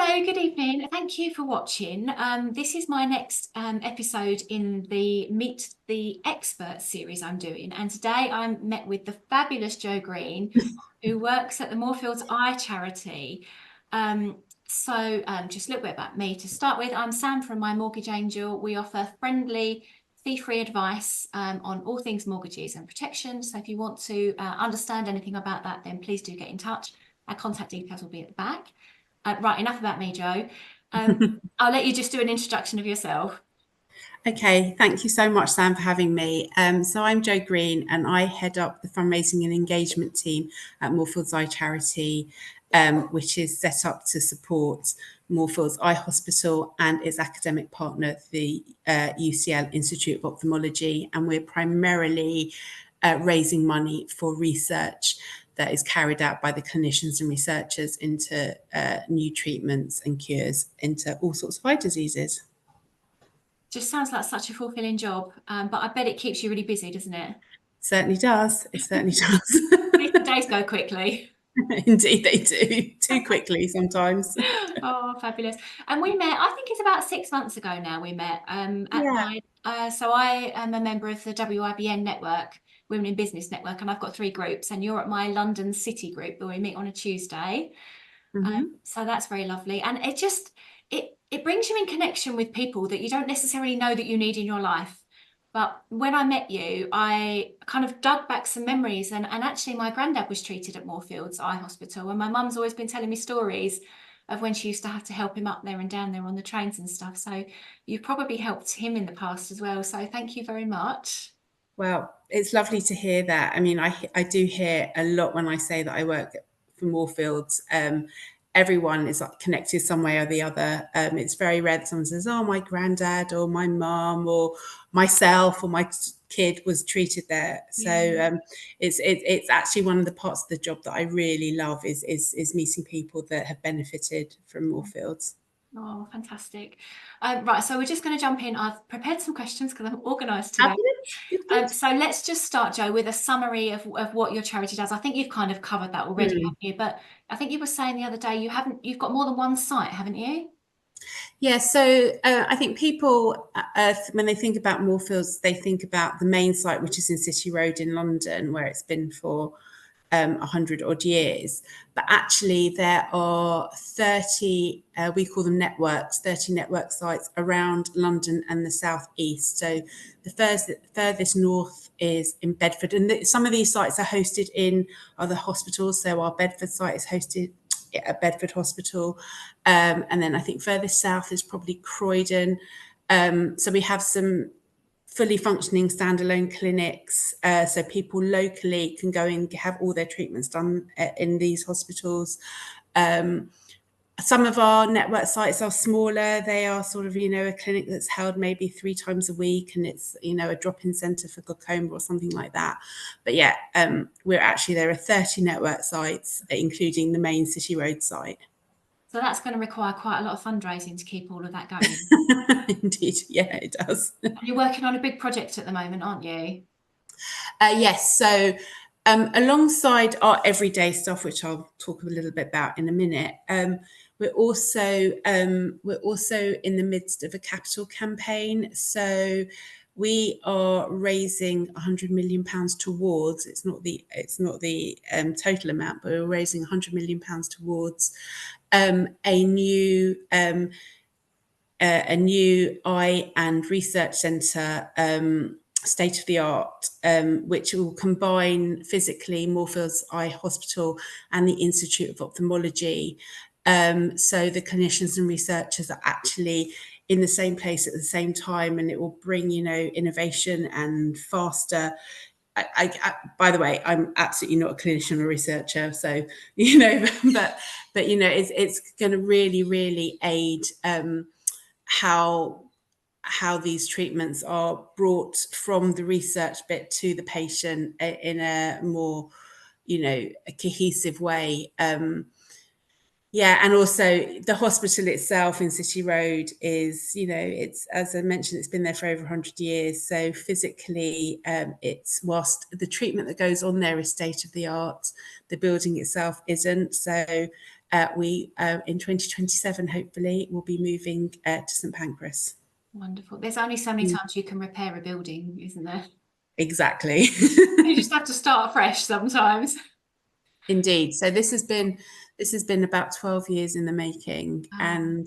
Hello, good evening. Thank you for watching. This is my next episode in the Meet the Expert series I'm doing. And today I'm met with the fabulous Jo Green, who works at the Moorfields Eye Charity. Just a little bit about me to start with. I'm Sam from My Mortgage Angel. We offer friendly, fee-free advice on all things mortgages and protection. So if you want to understand anything about that, then please do get in touch. Our contact details will be at the back. Right, enough about me, Jo. I'll let you just do an introduction of yourself. Okay, thank you so much, Sam, for having me. So I'm Jo Green, and I head up the fundraising and engagement team at Moorfields Eye Charity, which is set up to support Moorfields Eye Hospital and its academic partner, the UCL Institute of Ophthalmology. And we're primarily raising money for research that is carried out by the clinicians and researchers into new treatments and cures into all sorts of eye diseases. Just sounds like such a fulfilling job, but I bet it keeps you really busy, doesn't it? Certainly does. It certainly does. The days go quickly. Indeed, they do. Too quickly sometimes. Oh, fabulous. And we met, I think it's about 6 months ago now we met at Yeah. my, so I am a member of the WIBN network, Women in Business Network, and I've got 3 groups, and you're at my London City group where we meet on a Tuesday. So that's very lovely. And it brings you in connection with people that you don't necessarily know that you need in your life. But when I met you, I kind of dug back some memories. And actually, my granddad was treated at Moorfields Eye Hospital. And my mum's always been telling me stories of when she used to have to help him up there and down there on the trains and stuff. So you've probably helped him in the past as well. So thank you very much. Well, it's lovely to hear that. I mean, I do hear a lot when I say that I work for Moorfields. Everyone is connected some way or the other. It's very rare that someone says, "Oh, my granddad," or "My mum," or myself, or "My kid was treated there." So it's actually one of the parts of the job that I really love is meeting people that have benefited from Moorfields. Oh, fantastic. Right, so we're just going to jump in. I've prepared some questions because I'm organised today. Fabulous. Good. So let's just start, Jo, with a summary of what your charity does. I think you've kind of covered that already, haven't you? But I think you were saying the other day you've got more than one site, haven't you? Yeah, so I think people, when they think about Moorfields, they think about the main site, which is in City Road in London, where it's been for 100 odd years. But actually, there are 30, we call them networks, 30 network sites around London and the South East. So the furthest north is in Bedford. And some of these sites are hosted in other hospitals. So our Bedford site is hosted at Bedford Hospital. And then I think furthest south is probably Croydon. So we have some fully functioning standalone clinics, so people locally can go and have all their treatments done in these hospitals. Some of our network sites are smaller. They are sort of, a clinic that's held maybe 3 times a week, and it's, a drop-in centre for glaucoma or something like that. But yeah, there are 30 network sites, including the main City Road site. So that's going to require quite a lot of fundraising to keep all of that going. Indeed, yeah, it does. You're working on a big project at the moment, aren't you? Yes. So alongside our everyday stuff, which I'll talk a little bit about in a minute, we're also in the midst of a capital campaign. So we are raising £100 million towards. It's not the total amount, but we're raising £100 million towards a new eye and research centre, state of the art, which will combine physically Moorfields Eye Hospital and the Institute of Ophthalmology. So the clinicians and researchers are actually in the same place at the same time, and it will bring, innovation and faster. By the way, I'm absolutely not a clinician or researcher, so but it's going to really, really aid how these treatments are brought from the research bit to the patient in a more, a cohesive way. Yeah, and also the hospital itself in City Road is, you know, it's, as I mentioned, it's been there for over 100 years. So physically, it's, whilst the treatment that goes on there is state of the art, the building itself isn't. So we, in 2027, hopefully, will be moving to St Pancras. Wonderful. There's only so many times you can repair a building, isn't there? Exactly. You just have to start fresh sometimes. Indeed. So this has been about 12 years in the making, Oh.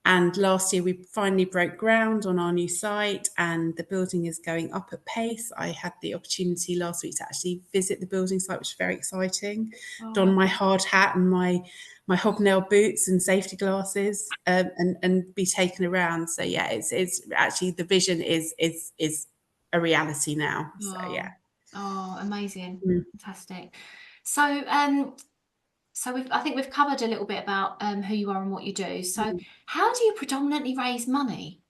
and last year we finally broke ground on our new site, and the building is going up at pace. I had the opportunity last week to actually visit the building site, which was very exciting. Don my hard hat and my hobnail boots and safety glasses, and be taken around. So yeah, it's actually, the vision is a reality now. So yeah. Oh, amazing. Mm. Fantastic. So I think we've covered a little bit about who you are and what you do. So how do you predominantly raise money?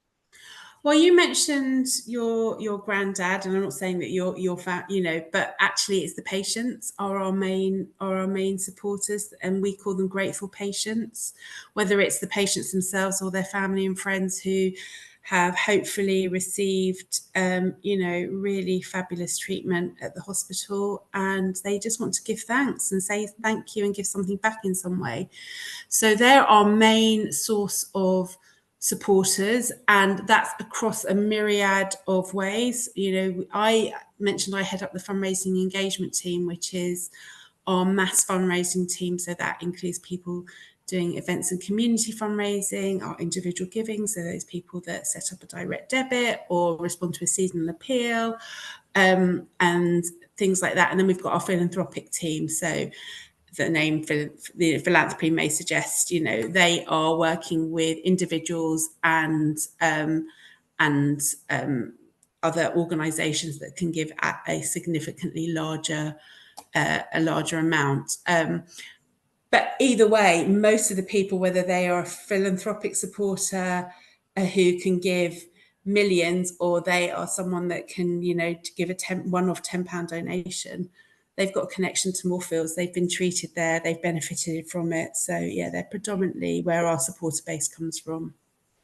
Well, you mentioned your granddad, and I'm not saying that your you know, but actually, it's the patients are our main supporters, and we call them grateful patients. Whether it's the patients themselves or their family and friends who have hopefully received, you know, really fabulous treatment at the hospital, and they just want to give thanks and say thank you and give something back in some way. So they're our main source of supporters, and that's across a myriad of ways. You know, I mentioned I head up the fundraising engagement team, which is our mass fundraising team. So that includes people doing events and community fundraising, our individual giving, so those people that set up a direct debit or respond to a seasonal appeal, and things like that. And then we've got our philanthropic team. So the name for the philanthropy may suggest, you know, they are working with individuals and other organisations that can give at a significantly larger amount. But either way, most of the people, whether they are a philanthropic supporter who can give millions, or they are someone that can, you know, to give a one-off £10 donation, they've got a connection to Moorfields. They've been treated there. They've benefited from it. So yeah, they're predominantly where our supporter base comes from.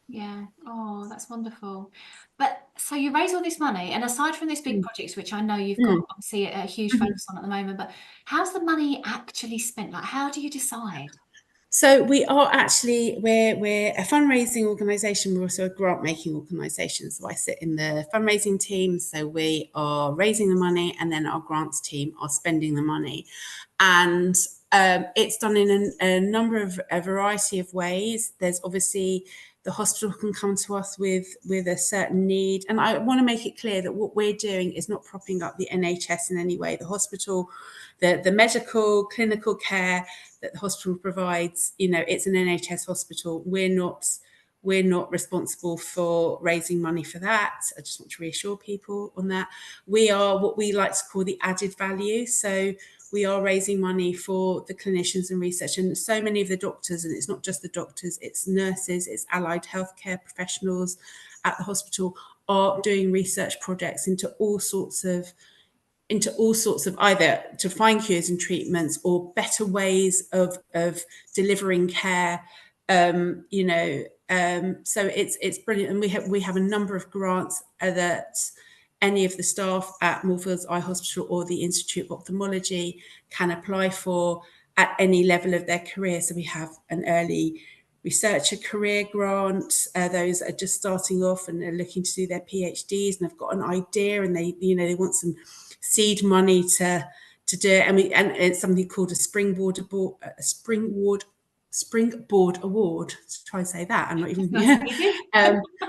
Yeah. Oh, that's wonderful. But so you raise all this money, and aside from these big projects, which I know you've got obviously a huge focus on at the moment, but how's the money actually spent? Like, how do you decide? So we are actually, we're a fundraising organisation. We're also a grant making organisation. So I sit in the fundraising team. So we are raising the money, and then our grants team are spending the money, and it's done in a variety of ways. There's obviously, the hospital can come to us with a certain need, and I want to make it clear that what we're doing is not propping up the NHS in any way. The hospital, the medical clinical care that the hospital provides, you know, it's an NHS hospital. We're not responsible for raising money for that. I just want to reassure people on that. We are what we like to call the added value. So we are raising money for the clinicians and research, and so many of the doctors, and it's not just the doctors, it's nurses, it's allied healthcare professionals at the hospital, are doing research projects into all sorts of either to find cures and treatments or better ways of delivering care. You know, so it's brilliant, and we have a number of grants that any of the staff at Moorfields Eye Hospital or the Institute of Ophthalmology can apply for at any level of their career. So we have an early researcher career grant. Those are just starting off and are looking to do their PhDs and have got an idea, and they want some seed money to do it. And it's something called a springboard award. Let's try and say that. I'm not even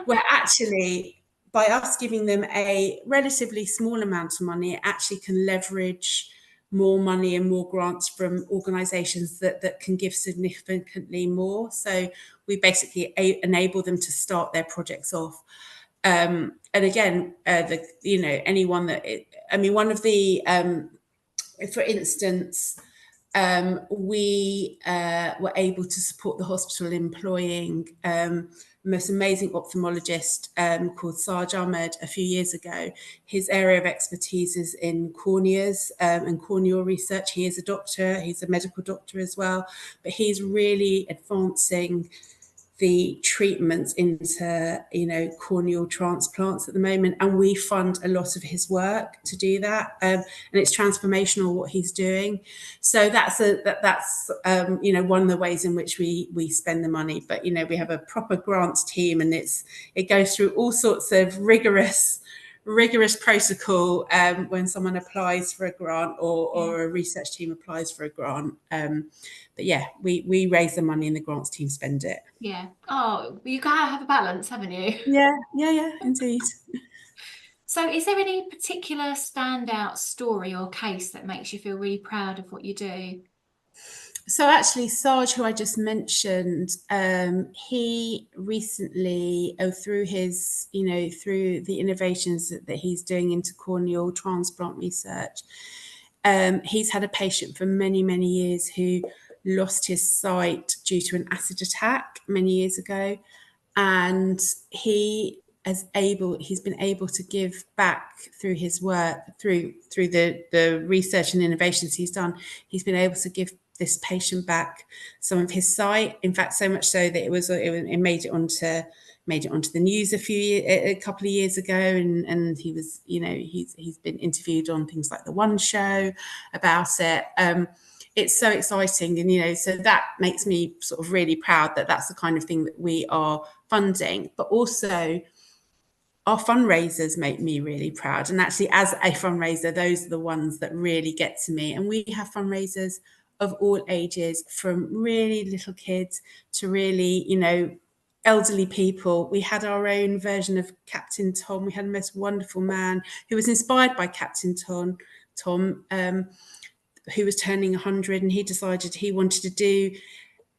where actually, by us giving them a relatively small amount of money, it actually can leverage more money and more grants from organisations that can give significantly more. So we basically enable them to start their projects off. And again, anyone that one of the for instance, we were able to support the hospital employing most amazing ophthalmologist called Saj Ahmed a few years ago. His area of expertise is in corneas and corneal research. He is a doctor, he's a medical doctor as well, but he's really advancing the treatments into, corneal transplants at the moment, and we fund a lot of his work to do that, and it's transformational what he's doing. So that's one of the ways in which we spend the money. But we have a proper grants team, and it goes through all sorts of rigorous protocol when someone applies for a grant or a research team applies for a grant. But yeah, we raise the money and the grants team spend it. Yeah. Oh, you gotta have a balance, haven't you? Yeah, indeed. So is there any particular standout story or case that makes you feel really proud of what you do? So actually, Saj, who I just mentioned, he recently, through his, through the innovations that he's doing into corneal transplant research, he's had a patient for many, many years who lost his sight due to an acid attack many years ago, and he's been able to give back through his work, through the research and innovations he's done. He's been able to give this patient back some of his sight. In fact, so much so that it made it onto the news a couple of years ago, and he was, he's been interviewed on things like the One Show about it. It's so exciting, and so that makes me sort of really proud that that's the kind of thing that we are funding. But also, our fundraisers make me really proud, and actually, as a fundraiser, those are the ones that really get to me. And we have fundraisers of all ages, from really little kids to really, elderly people. We had our own version of Captain Tom. We had a most wonderful man who was inspired by Captain Tom, who was turning 100, and he decided he wanted to do,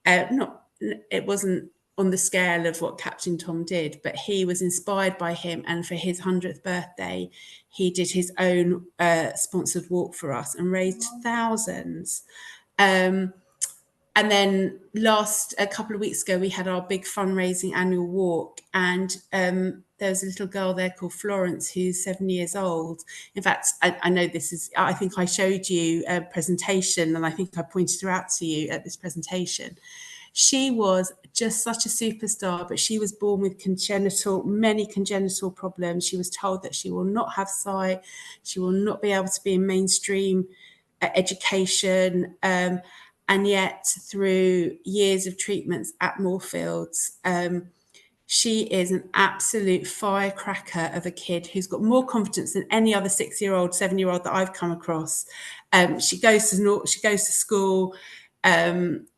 it wasn't on the scale of what Captain Tom did, but he was inspired by him. And for his 100th birthday, he did his own sponsored walk for us and raised thousands. And then a couple of weeks ago, we had our big fundraising annual walk, and there was a little girl there called Florence, who's 7 years old. In fact, I know I think I showed you a presentation, and I think I pointed her out to you at this presentation. She was just such a superstar, but she was born with many congenital problems. She was told that she will not have sight, she will not be able to be in mainstream education, and yet through years of treatments at Moorfields, she is an absolute firecracker of a kid who's got more confidence than any other 6-year-old, 7-year-old that I've come across. She goes to school.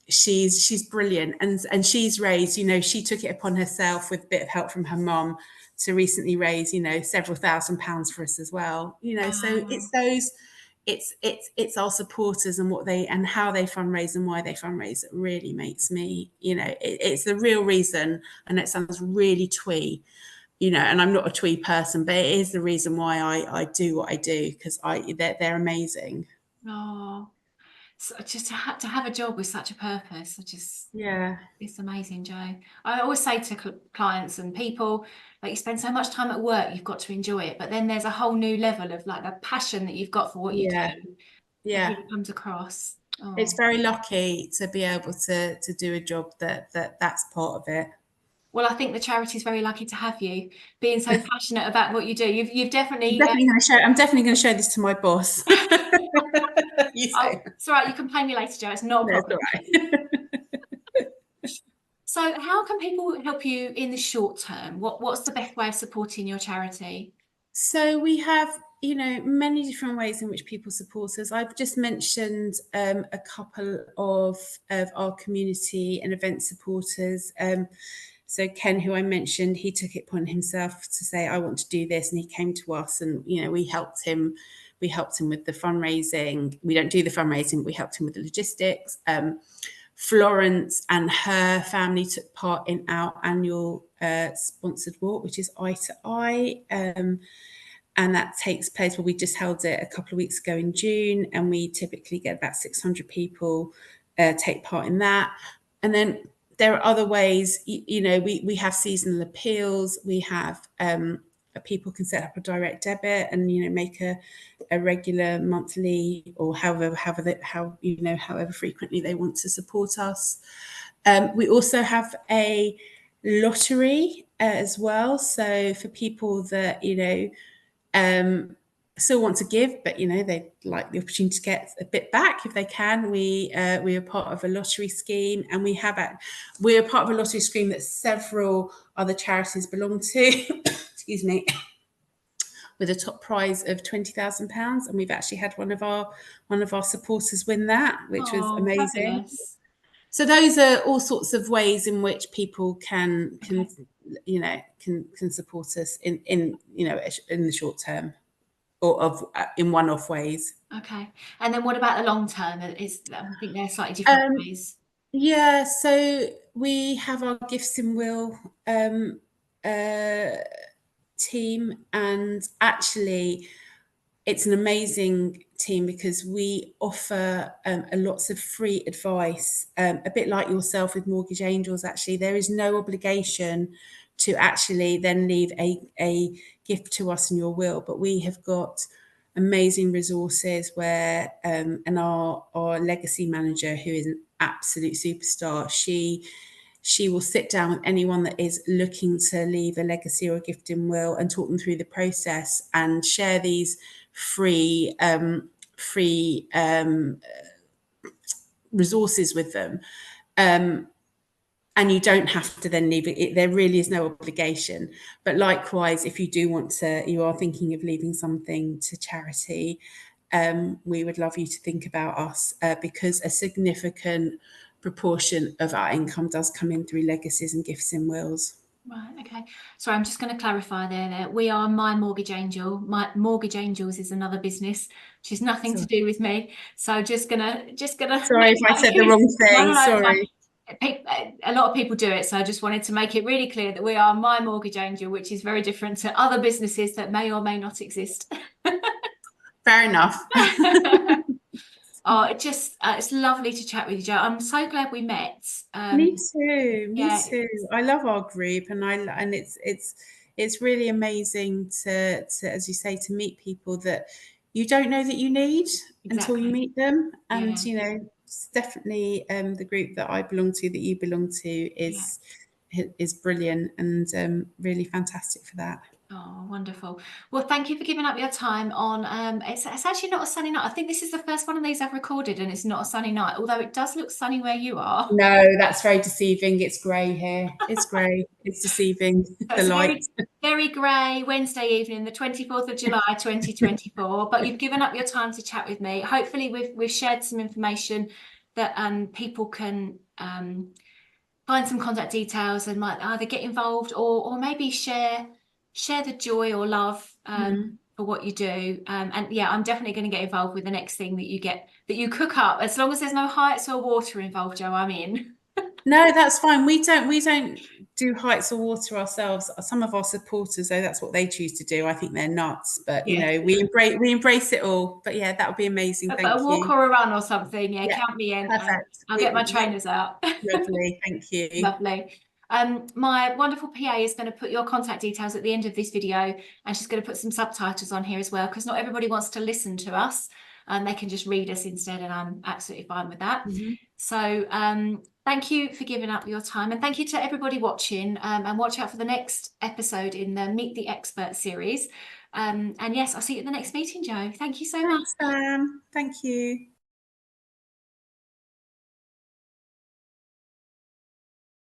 She's brilliant, and she's raised, she took it upon herself, with a bit of help from her mum, to recently raise, several £1,000s for us as well. So it's those. It's our supporters and how they fundraise and why they fundraise that really makes me, it's the real reason. And it sounds really twee, and I'm not a twee person, but it is the reason why I do what I do, because they're amazing. Oh, so just to have a job with such a purpose, it's amazing, Jo. I always say to clients and people, like, you spend so much time at work, you've got to enjoy it. But then there's a whole new level of, like, the passion that you've got for what you do. It really comes across. Oh. It's very lucky to be able to do a job that's part of it. Well, I think the charity's very lucky to have you, being so passionate about what you do. You've definitely. I'm definitely going to show this to my boss. It's all right. You can pay me later, Jo. It's not a problem. It's all right. So how can people help you in the short term? What's the best way of supporting your charity? So we have, many different ways in which people support us. I've just mentioned a couple of our community and event supporters. So Ken, who I mentioned, he took it upon himself to say, I want to do this. And he came to us, and, we helped him. We helped him with the fundraising. We don't do the fundraising, but we helped him with the logistics. Florence and her family took part in our annual sponsored walk, which is Eye to Eye. And that takes place, we just held it a couple of weeks ago in June, and we typically get about 600 people take part in that. And then there are other ways. We have seasonal appeals. We have people can set up a direct debit and make a regular monthly, or however frequently they want to support us. We also have a lottery as well. So for people that still want to give, but they like the opportunity to get a bit back if they can. We are part of a lottery scheme, and we're part of a lottery scheme that several other charities belong to. Excuse me. With a top prize of £20,000, and we've actually had one of our supporters win that, which was amazing. Fabulous. So those are all sorts of ways in which people can support us in the short term, or in one-off ways. Okay. And then what about the long term? I think they're slightly different ways. Yeah, so we have our Gifts in Will team, and actually it's an amazing team because we offer lots of free advice, a bit like yourself with Mortgage Angels. Actually, there is no obligation to actually then leave a gift to us in your will, but we have got amazing resources where and our legacy manager, who is an absolute superstar, she will sit down with anyone that is looking to leave a legacy or a gift in will and talk them through the process and share these free resources with them. And you don't have to then leave it. There really is no obligation. But likewise, if you are thinking of leaving something to charity, we would love you to think about us, because a significant proportion of our income does come in through legacies and gifts in wills. Right, okay. Sorry, I'm just going to clarify there. We are My Mortgage Angel. My Mortgage Angels is another business, which has nothing to do with me. So just gonna. Sorry if I said the wrong thing. No, sorry. A lot of people do it, so I just wanted to make it really clear that we are My Mortgage Angel, which is very different to other businesses that may or may not exist. Fair enough. Oh, it's lovely to chat with you, Jo. I'm so glad we met. Me too. Me too. I love our group, and it's really amazing to as you say, to meet people that you don't know that you need until you meet them. And it's definitely the group that I belong to, that you belong to, is brilliant and really fantastic for that. Oh, wonderful. Well, thank you for giving up your time on, it's actually not a sunny night. I think this is the first one of these I've recorded and it's not a sunny night, although it does look sunny where you are. No, that's very deceiving. It's grey here. It's grey. It's deceiving. The light. Very grey Wednesday evening, the 24th of July, 2024. But you've given up your time to chat with me. Hopefully we've shared some information that people can find some contact details and might either get involved or maybe share the joy or love for what you do. And yeah, I'm definitely going to get involved with the next thing that you cook up. As long as there's no heights or water involved, Jo, I'm in. No, that's fine. We don't do heights or water ourselves. Some of our supporters, though, that's what they choose to do. I think they're nuts, but we embrace it all. But yeah, that would be amazing. Thank you. A walk or a run or something. Yeah, count me in. Perfect. I'll get my trainers out. Lovely. Thank you. Lovely. My wonderful PA is going to put your contact details at the end of this video, and she's going to put some subtitles on here as well, because not everybody wants to listen to us, and they can just read us instead, and I'm absolutely fine with that. So thank you for giving up your time, and thank you to everybody watching, and watch out for the next episode in the Meet the Expert series. And yes, I'll see you at the next meeting, Jo. Thank you so much. Thanks, Sam. Thank you.